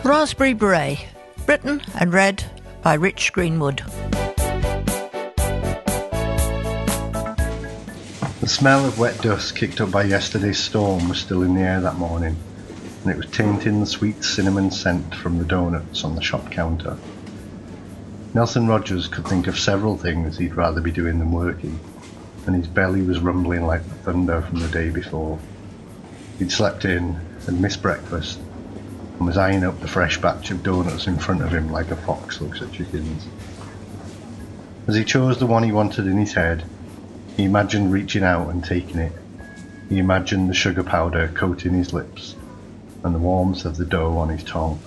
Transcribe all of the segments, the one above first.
Raspberry Beret, written and read by Rich Greenwood. The smell of wet dust kicked up by yesterday's storm was still in the air that morning, and it was tainting the sweet cinnamon scent from the doughnuts on the shop counter. Nelson Rogers could think of several things he'd rather be doing than working, and his belly was rumbling like the thunder from the day before. He'd slept in, had missed breakfast, and was eyeing up the fresh batch of doughnuts in front of him like a fox looks at chickens. As he chose the one he wanted in his head, he imagined reaching out and taking it. He imagined the sugar powder coating his lips and the warmth of the dough on his tongue.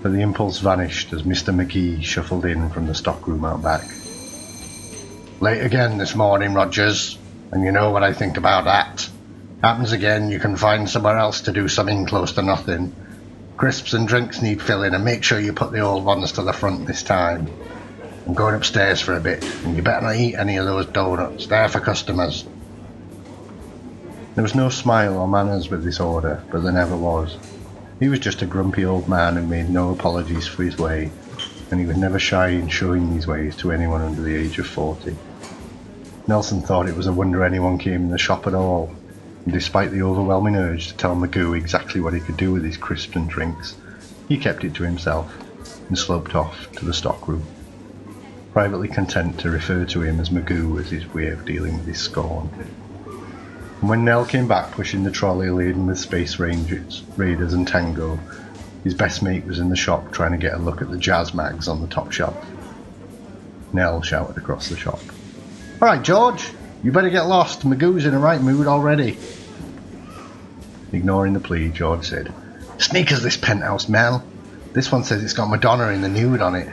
But the impulse vanished as Mr. McGee shuffled in from the stockroom out back. "Late again this morning, Rogers, and you know what I think about that. Happens again, you can find somewhere else to do something close to nothing. Crisps and drinks need filling, and make sure you put the old ones to the front this time. I'm going upstairs for a bit, and you better not eat any of those doughnuts. They're for customers." There was no smile or manners with this order, but there never was. He was just a grumpy old man who made no apologies for his way, and he was never shy in showing these ways to anyone under the age of 40. Nelson thought it was a wonder anyone came in the shop at all, and despite the overwhelming urge to tell Magoo exactly what he could do with his crisps and drinks, he kept it to himself and sloped off to the stockroom, privately content to refer to him as Magoo as his way of dealing with his scorn. And when Nell came back pushing the trolley laden with Space Rangers, Raiders and Tango, his best mate was in the shop trying to get a look at the jazz mags on the top shelf. Nell shouted across the shop, "All right, George, you better get lost. Magoo's in a right mood already." Ignoring the plea, George said, "Sneakers this penthouse, Mel. This one says it's got Madonna in the nude on it."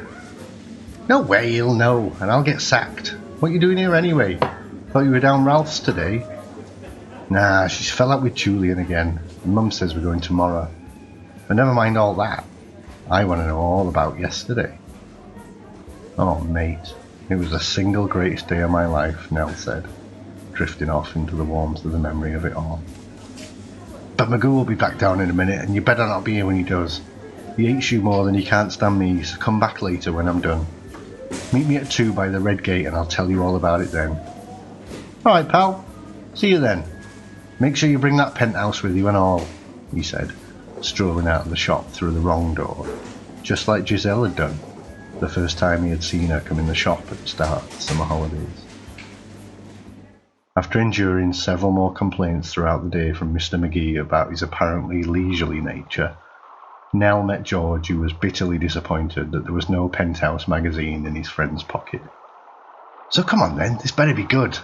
"No way, he'll know, and I'll get sacked. What you doing here anyway? Thought you were down Ralph's today." "Nah, she's fell out with Julian again, and Mum says we're going tomorrow. But never mind all that. I want to know all about yesterday." "Oh, mate, it was the single greatest day of my life," Nell said, drifting off into the warmth of the memory of it all. "But Magoo will be back down in a minute, and you better not be here when he does. He hates you more than he can't stand me, so come back later when I'm done. Meet me at 2 by the red gate and I'll tell you all about it then." "All right, pal. See you then. Make sure you bring that penthouse with you and all," he said, strolling out of the shop through the wrong door, just like Giselle had done the first time he had seen her come in the shop at the start of the summer holidays. After enduring several more complaints throughout the day from Mr. McGee about his apparently leisurely nature, Nell met George, who was bitterly disappointed that there was no Penthouse magazine in his friend's pocket. "So come on then, this better be good,"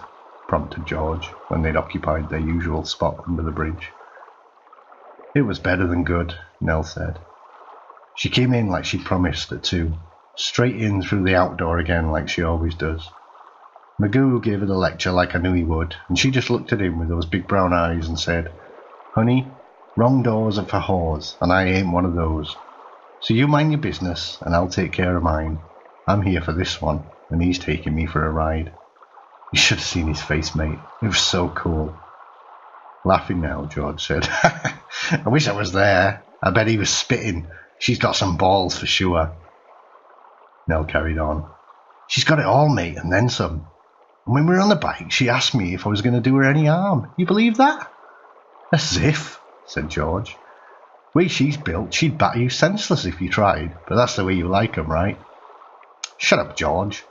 prompted George, when they'd occupied their usual spot under the bridge. "It was better than good," Nell said. She came in like she'd promised at 2, straight in through the outdoor again like she always does. Magoo gave her the lecture like I knew he would, and she just looked at him with those big brown eyes and said, "Honey, wrong doors are for whores, and I ain't one of those. So you mind your business, and I'll take care of mine. I'm here for this one, and he's taking me for a ride." You should have seen his face, mate. It was so cool. "Laughing now," George said. "I wish I was there. I bet he was spitting. She's got some balls for sure." Nell carried on. "She's got it all, mate, and then some. And when we were on the bike, she asked me if I was going to do her any harm. You believe that?" "As if," said George. "Way she's built, she'd batter you senseless if you tried, but that's the way you like 'em, right?" "Shut up, George.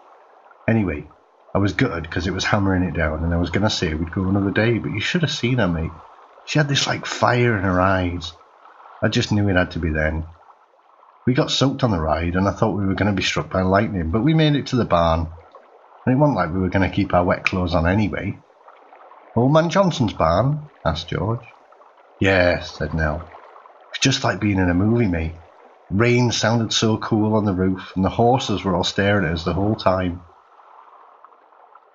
Anyway, I was gutted because it was hammering it down, and I was going to say we'd go another day, but you should have seen her, mate. She had this like fire in her eyes. I just knew it had to be then. We got soaked on the ride, and I thought we were going to be struck by lightning, but we made it to the barn, and it wasn't like we were going to keep our wet clothes on anyway." "Old Man Johnson's barn?" asked George. "Yeah," said Nell. "It's just like being in a movie, mate. Rain sounded so cool on the roof, and the horses were all staring at us the whole time.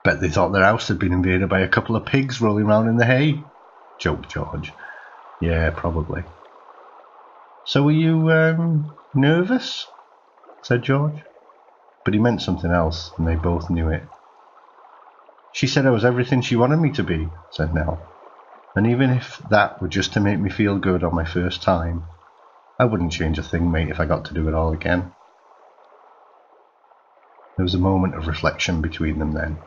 Bet they thought their house had been invaded by a couple of pigs rolling around in the hay," joked George. "Yeah, probably." "So were you, nervous?" said George. But he meant something else, and they both knew it. "She said I was everything she wanted me to be," said Nell. "And even if that were just to make me feel good on my first time, I wouldn't change a thing, mate, if I got to do it all again. There was a moment of reflection between them then,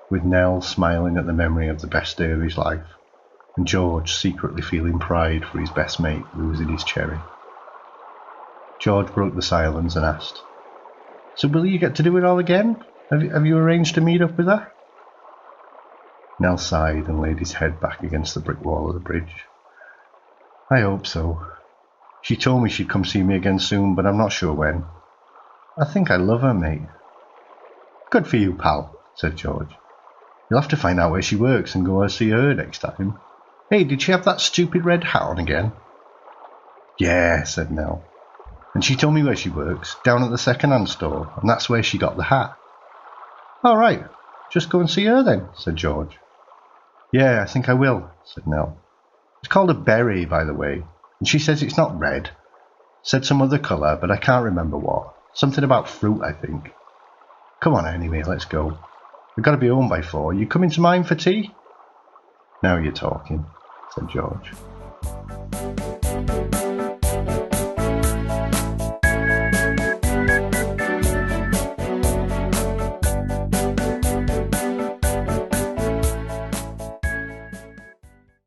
with Nell smiling at the memory of the best day of his life, and George secretly feeling pride for his best mate losing his cherry. George broke the silence and asked, "So will you get to do it all again? Have you arranged to meet up with her?" Nell sighed and laid his head back against the brick wall of the bridge. "I hope so. She told me she'd come see me again soon, but I'm not sure when. I think I love her, mate." "Good for you, pal," said George. "You'll have to find out where she works and go and see her next time. Hey, did she have that stupid red hat on again?" "Yeah," said Nell. "And she told me where she works, down at the second-hand store, and that's where she got the hat." "All right, just go and see her then," said George. "Yeah, I think I will," said Nell. "It's called a beret, by the way, and she says it's not red. Said some other colour, but I can't remember what. Something about fruit, I think. Come on anyway, let's go. We've got to be home by 4. You coming to mine for tea?" "Now you're talking," said George.